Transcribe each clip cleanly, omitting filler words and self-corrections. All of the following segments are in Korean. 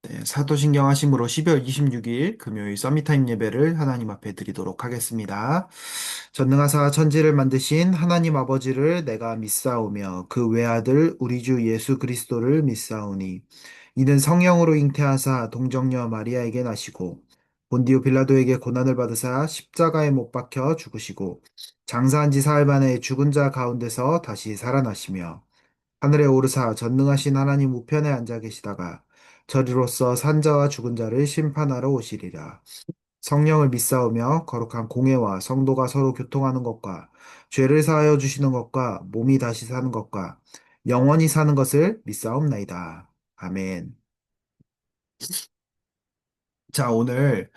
네, 사도신경 하심으로 12월 26일 금요일 서밋타임 예배를 하나님 앞에 드리도록 하겠습니다. 전능하사 천지를 만드신 하나님 아버지를 내가 믿사오며 그 외아들 우리 주 예수 그리스도를 믿사오니 이는 성령으로 잉태하사 동정녀 마리아에게 나시고 본디오 빌라도에게 고난을 받으사 십자가에 못 박혀 죽으시고 장사한 지 사흘 만에 죽은 자 가운데서 다시 살아나시며 하늘에 오르사 전능하신 하나님 우편에 앉아 계시다가 저리로서 산자와 죽은 자를 심판하러 오시리라. 성령을 믿사오며 거룩한 공회와 성도가 서로 교통하는 것과 죄를 사하여 주시는 것과 몸이 다시 사는 것과 영원히 사는 것을 믿사옵나이다. 아멘. 자, 오늘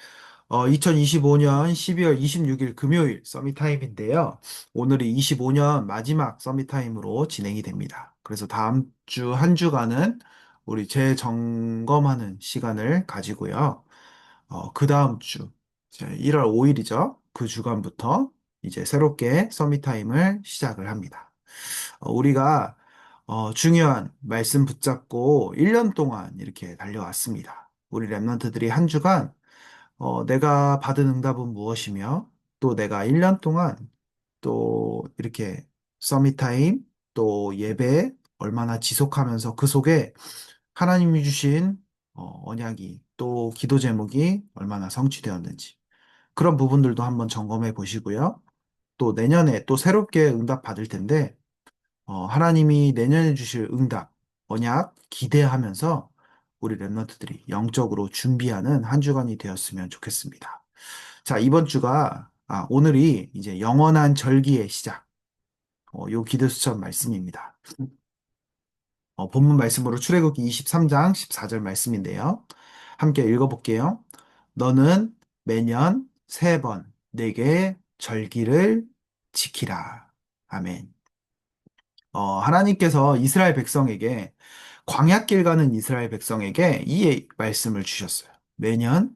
2025년 12월 26일 금요일 서밋타임인데요. 오늘이 25년 마지막 서밋타임으로 진행이 됩니다. 그래서 다음 주 한 주간은 우리 재점검하는 시간을 가지고요. 그 다음 주, 이제 1월 5일이죠. 그 주간부터 이제 새롭게 서밋타임을 시작을 합니다. 우리가 중요한 말씀 붙잡고 1년 동안 이렇게 달려왔습니다. 우리 랩런트들이 한 주간 내가 받은 응답은 무엇이며 또 내가 1년 동안 또 이렇게 서밋타임 또 예배 얼마나 지속하면서 그 속에 하나님이 주신 언약이 또 기도 제목이 얼마나 성취되었는지 그런 부분들도 한번 점검해 보시고요. 또 내년에 또 새롭게 응답 받을 텐데 하나님이 내년에 주실 응답, 언약 기대하면서 우리 랩런트들이 영적으로 준비하는 한 주간이 되었으면 좋겠습니다. 자, 이번 주가, 오늘이 이제 영원한 절기의 시작, 요 기도 수천 말씀입니다. 본문 말씀으로 출애굽기 23장 14절 말씀인데요. 함께 읽어볼게요. 너는 매년 세 번 내게 절기를 지키라. 아멘. 하나님께서 이스라엘 백성에게 광야길 가는 이스라엘 백성에게 이 말씀을 주셨어요. 매년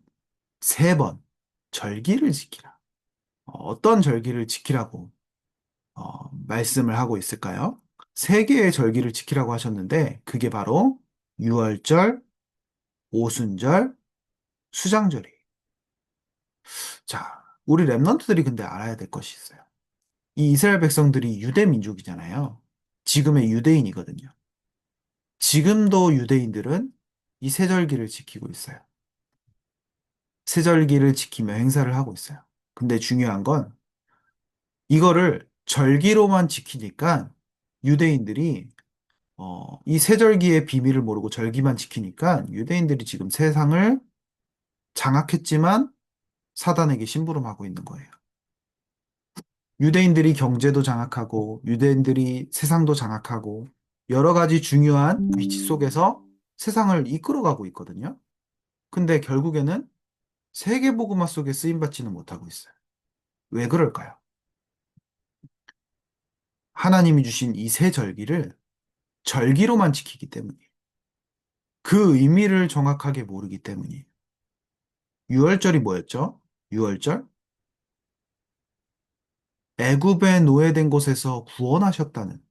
세 번 절기를 지키라. 어떤 절기를 지키라고 말씀을 하고 있을까요? 세 개의 절기를 지키라고 하셨는데 그게 바로 유월절, 오순절, 수장절이에요. 자, 우리 랩런트들이 근데 알아야 될 것이 있어요. 이 이스라엘 백성들이 유대 민족이잖아요. 지금의 유대인이거든요. 지금도 유대인들은 이 세절기를 지키고 있어요. 세절기를 지키며 행사를 하고 있어요. 근데 중요한 건 이거를 절기로만 지키니까 유대인들이 이 세절기의 비밀을 모르고 절기만 지키니까 유대인들이 지금 세상을 장악했지만 사단에게 심부름하고 있는 거예요. 유대인들이 경제도 장악하고 유대인들이 세상도 장악하고 여러 가지 중요한 위치 속에서 세상을 이끌어가고 있거든요. 근데 결국에는 세계복음화 속에 쓰임받지는 못하고 있어요. 왜 그럴까요? 하나님이 주신 이 세 절기를 절기로만 지키기 때문이에요. 그 의미를 정확하게 모르기 때문이에요. 유월절이 뭐였죠? 유월절? 애굽에 노예된 곳에서 구원하셨다는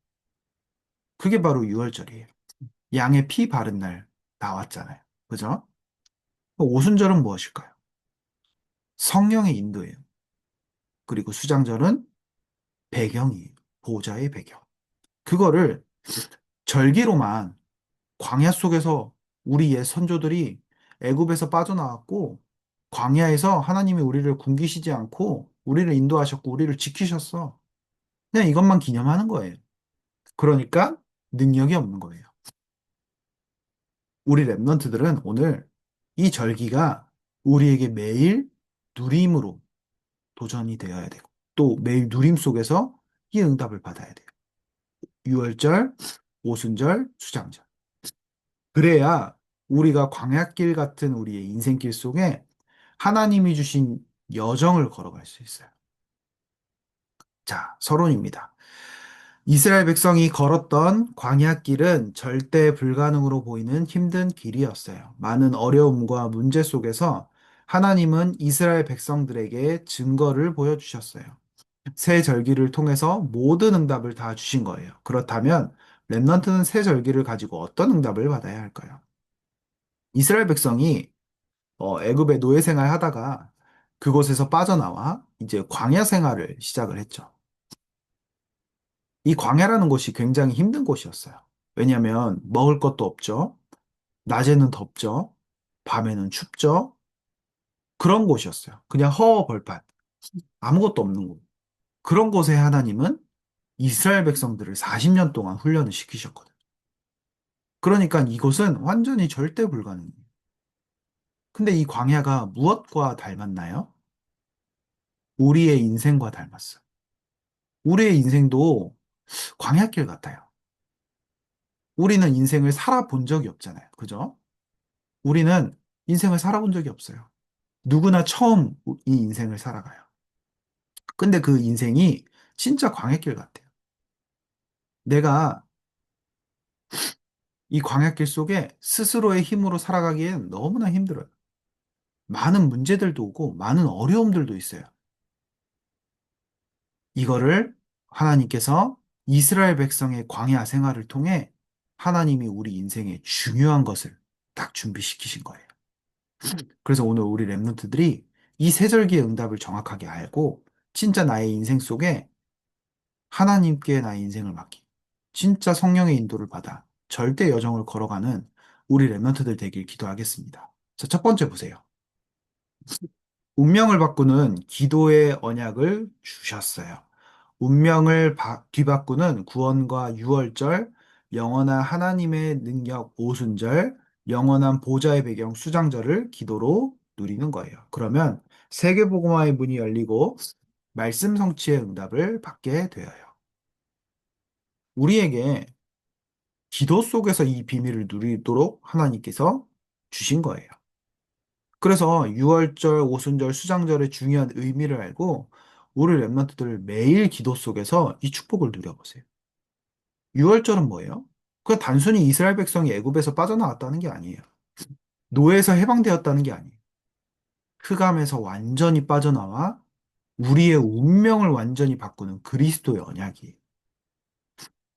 그게 바로 유월절이에요. 양의 피 바른 날 나왔잖아요. 그죠? 오순절은 무엇일까요? 성령의 인도예요. 그리고 수장절은 배경이에요. 보호자의 배경. 그거를 절기로만 광야 속에서 우리 옛 선조들이 애굽에서 빠져나왔고 광야에서 하나님이 우리를 굶기시지 않고 우리를 인도하셨고 우리를 지키셨어. 그냥 이것만 기념하는 거예요. 그러니까 능력이 없는 거예요. 우리 랩런트들은 오늘 이 절기가 우리에게 매일 누림으로 도전이 되어야 되고 또 매일 누림 속에서 이 응답을 받아야 돼요. 유월절, 오순절, 수장절. 그래야 우리가 광야길 같은 우리의 인생길 속에 하나님이 주신 여정을 걸어갈 수 있어요. 자, 서론입니다. 이스라엘 백성이 걸었던 광야길은 절대 불가능으로 보이는 힘든 길이었어요. 많은 어려움과 문제 속에서 하나님은 이스라엘 백성들에게 증거를 보여주셨어요. 새 절기를 통해서 모든 응답을 다 주신 거예요. 그렇다면 렘넌트는 새 절기를 가지고 어떤 응답을 받아야 할까요? 이스라엘 백성이 애굽의 노예 생활 하다가 그곳에서 빠져나와 이제 광야 생활을 시작을 했죠. 이 광야라는 곳이 굉장히 힘든 곳이었어요. 왜냐하면 먹을 것도 없죠. 낮에는 덥죠. 밤에는 춥죠. 그런 곳이었어요. 그냥 허허벌판. 아무것도 없는 곳. 그런 곳에 하나님은 이스라엘 백성들을 40년 동안 훈련을 시키셨거든요. 그러니까 이곳은 완전히 절대 불가능해요. 근데 이 광야가 무엇과 닮았나요? 우리의 인생과 닮았어요. 우리의 인생도 광야길 같아요. 우리는 인생을 살아본 적이 없잖아요. 그죠? 우리는 인생을 살아본 적이 없어요. 누구나 처음 이 인생을 살아가요. 근데 그 인생이 진짜 광야길 같아요. 내가 이 광야길 속에 스스로의 힘으로 살아가기엔 너무나 힘들어요. 많은 문제들도 오고 많은 어려움들도 있어요. 이거를 하나님께서 이스라엘 백성의 광야 생활을 통해 하나님이 우리 인생에 중요한 것을 딱 준비시키신 거예요. 그래서 오늘 우리 랩런트들이 이 세절기의 응답을 정확하게 알고 진짜 나의 인생 속에 하나님께 나의 인생을 맡기. 진짜 성령의 인도를 받아 절대 여정을 걸어가는 우리 랩런트들 되길 기도하겠습니다. 자, 첫 번째 보세요. 운명을 바꾸는 기도의 언약을 주셨어요. 뒤바꾸는 구원과 유월절, 영원한 하나님의 능력 오순절, 영원한 보좌의 배경 수장절을 기도로 누리는 거예요. 그러면 세계복음화의 문이 열리고 말씀 성취의 응답을 받게 되어요. 우리에게 기도 속에서 이 비밀을 누리도록 하나님께서 주신 거예요. 그래서 유월절, 오순절, 수장절의 중요한 의미를 알고 우리 랩런트들 매일 기도 속에서 이 축복을 누려보세요. 유월절은 뭐예요? 그냥 단순히 이스라엘 백성이 애굽에서 빠져나왔다는 게 아니에요. 노예에서 해방되었다는 게 아니에요. 흑암에서 완전히 빠져나와 우리의 운명을 완전히 바꾸는 그리스도의 언약이에요.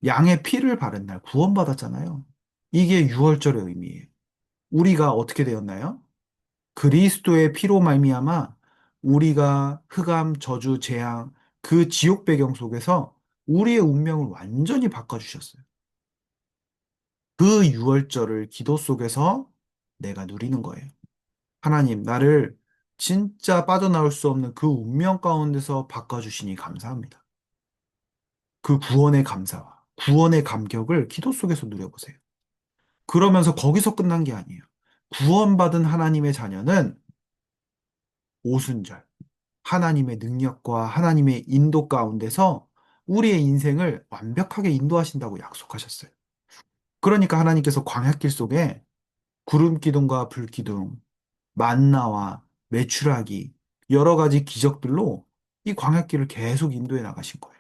양의 피를 바른 날 구원받았잖아요. 이게 유월절의 의미예요. 우리가 어떻게 되었나요? 그리스도의 피로 말미암아 우리가 흑암, 저주, 재앙, 그 지옥 배경 속에서 우리의 운명을 완전히 바꿔주셨어요. 그 유월절을 기도 속에서 내가 누리는 거예요. 하나님, 나를 진짜 빠져나올 수 없는 그 운명 가운데서 바꿔주시니 감사합니다. 그 구원의 감사와 구원의 감격을 기도 속에서 누려보세요. 그러면서 거기서 끝난 게 아니에요. 구원받은 하나님의 자녀는 오순절, 하나님의 능력과 하나님의 인도 가운데서 우리의 인생을 완벽하게 인도하신다고 약속하셨어요. 그러니까 하나님께서 광야길 속에 구름 기둥과 불 기둥, 만나와 메추라기, 여러 가지 기적들로 이 광야길을 계속 인도해 나가신 거예요.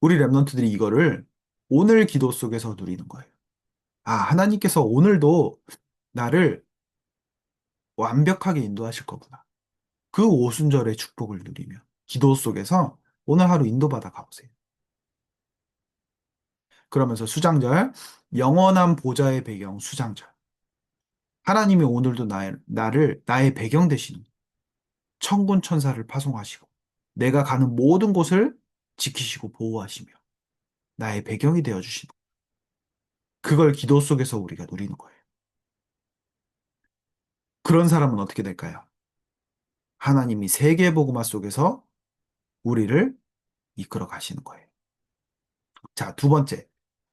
우리 랩런트들이 이거를 오늘 기도 속에서 누리는 거예요. 아, 하나님께서 오늘도 나를 완벽하게 인도하실 거구나. 그 오순절의 축복을 누리며 기도 속에서 오늘 하루 인도받아 가보세요. 그러면서 수장절, 영원한 보좌의 배경 수장절. 하나님이 오늘도 나를 나의 배경 대신 천군 천사를 파송하시고 내가 가는 모든 곳을 지키시고 보호하시며 나의 배경이 되어 주시는 그걸 기도 속에서 우리가 누리는 거예요. 그런 사람은 어떻게 될까요? 하나님이 세계복음화 속에서 우리를 이끌어 가시는 거예요. 자, 두 번째.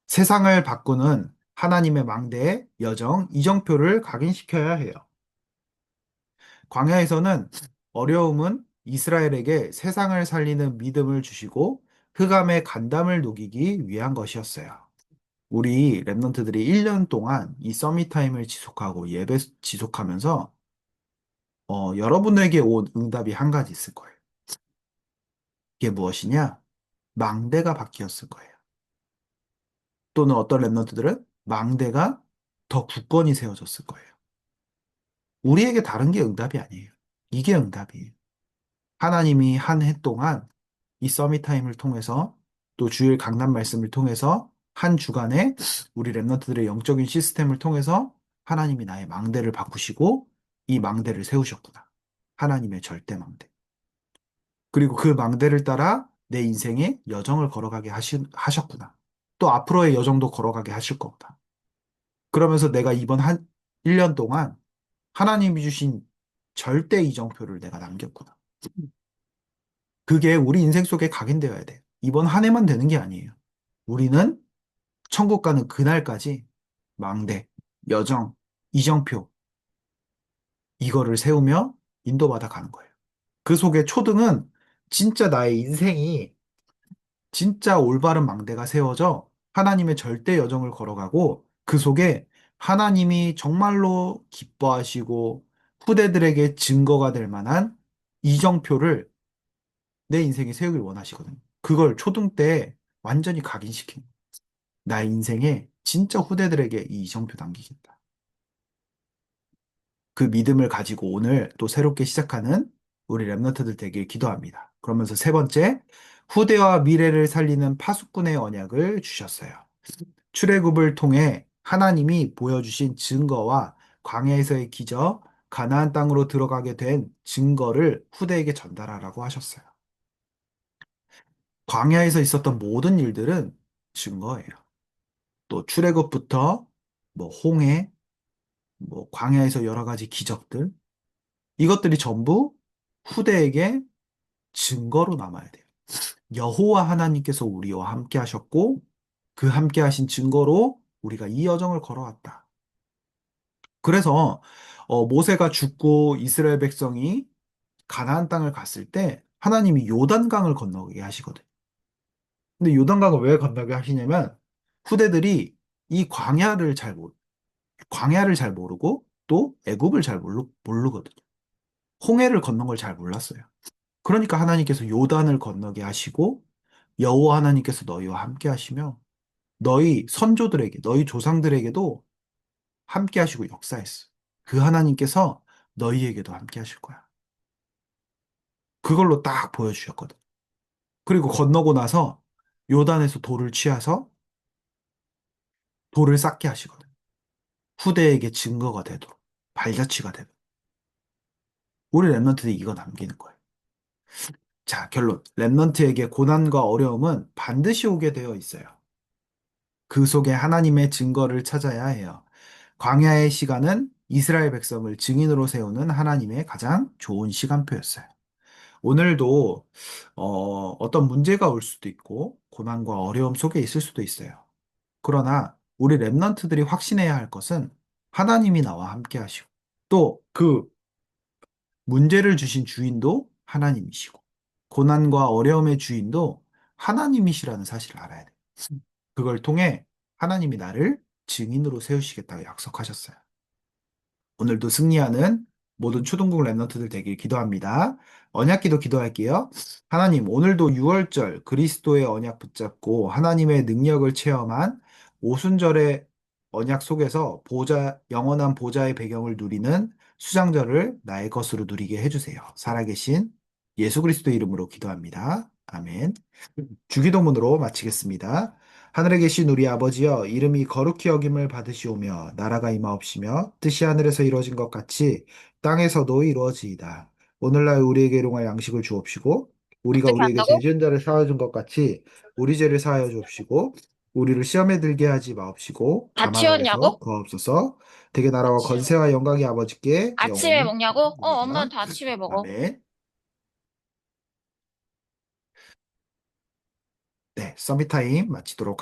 세상을 바꾸는 하나님의 망대의 여정, 이정표를 각인시켜야 해요. 광야에서는 어려움은 이스라엘에게 세상을 살리는 믿음을 주시고 흑암의 간담을 녹이기 위한 것이었어요. 우리 랩런트들이 1년 동안 이 서밋 타임을 지속하고 예배 지속하면서 여러분에게 온 응답이 한 가지 있을 거예요. 이게 무엇이냐? 망대가 바뀌었을 거예요. 또는 어떤 랩런트들은 망대가 더 굳건히 세워졌을 거예요. 우리에게 다른 게 응답이 아니에요. 이게 응답이에요. 하나님이 한 해 동안 이 서밋 타임을 통해서 또 주일 강단 말씀을 통해서 한 주간에 우리 랩런트들의 영적인 시스템을 통해서 하나님이 나의 망대를 바꾸시고 이 망대를 세우셨구나. 하나님의 절대 망대. 그리고 그 망대를 따라 내 인생에 여정을 걸어가게 하셨구나. 또 앞으로의 여정도 걸어가게 하실 거구나. 그러면서 내가 이번 1년 동안 하나님이 주신 절대 이정표를 내가 남겼구나. 그게 우리 인생 속에 각인되어야 돼. 이번 한 해만 되는 게 아니에요. 우리는 천국 가는 그날까지 망대, 여정, 이정표, 이거를 세우며 인도받아 가는 거예요. 그 속에 초등은 진짜 나의 인생이 진짜 올바른 망대가 세워져 하나님의 절대 여정을 걸어가고 그 속에 하나님이 정말로 기뻐하시고 후대들에게 증거가 될 만한 이정표를 내 인생에 세우길 원하시거든요. 그걸 초등 때 완전히 각인시킨 나의 인생에 진짜 후대들에게 이 이정표 남기겠다. 그 믿음을 가지고 오늘 또 새롭게 시작하는 우리 랩런트들 되길 기도합니다. 그러면서 세 번째, 후대와 미래를 살리는 파수꾼의 언약을 주셨어요. 출애굽을 통해 하나님이 보여주신 증거와 광야에서의 기적, 가나안 땅으로 들어가게 된 증거를 후대에게 전달하라고 하셨어요. 광야에서 있었던 모든 일들은 증거예요. 또 출애굽부터 뭐 홍해, 뭐 광야에서 여러 가지 기적들, 이것들이 전부 후대에게 증거로 남아야 돼요. 여호와 하나님께서 우리와 함께 하셨고 그 함께 하신 증거로 우리가 이 여정을 걸어왔다. 그래서 모세가 죽고 이스라엘 백성이 가나안 땅을 갔을 때 하나님이 요단강을 건너게 하시거든요. 근데 요단강을 왜 건너게 하시냐면 후대들이 이 광야를 잘 모르고 또 애굽을 잘 모르거든요. 홍해를 건넌 걸 잘 몰랐어요. 그러니까 하나님께서 요단을 건너게 하시고 여호와 하나님께서 너희와 함께 하시며 너희 선조들에게 너희 조상들에게도 함께 하시고 역사했어. 그 하나님께서 너희에게도 함께 하실 거야. 그걸로 딱 보여주셨거든. 그리고 건너고 나서 요단에서 돌을 취하서 돌을 쌓게 하시거든. 후대에게 증거가 되도록 발자취가 되도록. 우리 랩런트들이 이거 남기는 거예요. 자, 결론. 랩런트에게 고난과 어려움은 반드시 오게 되어 있어요. 그 속에 하나님의 증거를 찾아야 해요. 광야의 시간은 이스라엘 백성을 증인으로 세우는 하나님의 가장 좋은 시간표였어요. 오늘도 어떤 문제가 올 수도 있고 고난과 어려움 속에 있을 수도 있어요. 그러나 우리 랩런트들이 확신해야 할 것은 하나님이 나와 함께 하시고 또 그 문제를 주신 주인도 하나님이시고 고난과 어려움의 주인도 하나님이시라는 사실을 알아야 돼요. 그걸 통해 하나님이 나를 증인으로 세우시겠다고 약속하셨어요. 오늘도 승리하는 모든 초등부 랩런트들 되길 기도합니다. 언약기도 기도할게요. 하나님, 오늘도 6월절 그리스도의 언약 붙잡고 하나님의 능력을 체험한 오순절의 언약 속에서 영원한 보좌의 배경을 누리는 수장절을 나의 것으로 누리게 해주세요. 살아계신 예수 그리스도 이름으로 기도합니다. 아멘. 주기도문으로 마치겠습니다. 하늘에 계신 우리 아버지여, 이름이 거룩히 여김을 받으시오며, 나라가 임하옵시며, 뜻이 하늘에서 이루어진 것 같이 땅에서도 이루어지이다. 오늘날 우리에게 일용할 양식을 주옵시고, 우리가 어떻게 우리에게 한다고? 죄 지은 자를 사하여 준 것 같이 우리 죄를 사하여 주옵시고, 우리를 시험에 들게 하지 마옵시고, 다 다만 악에서 치웠냐고? 구하옵소서. 대개 나라와 건세와 영광이 아버지께 아침에 영원히 먹냐고? 엄마는 있습니다. 다 아침에 먹어. 아멘. 네, 서밋타임 마치도록 하겠습니다.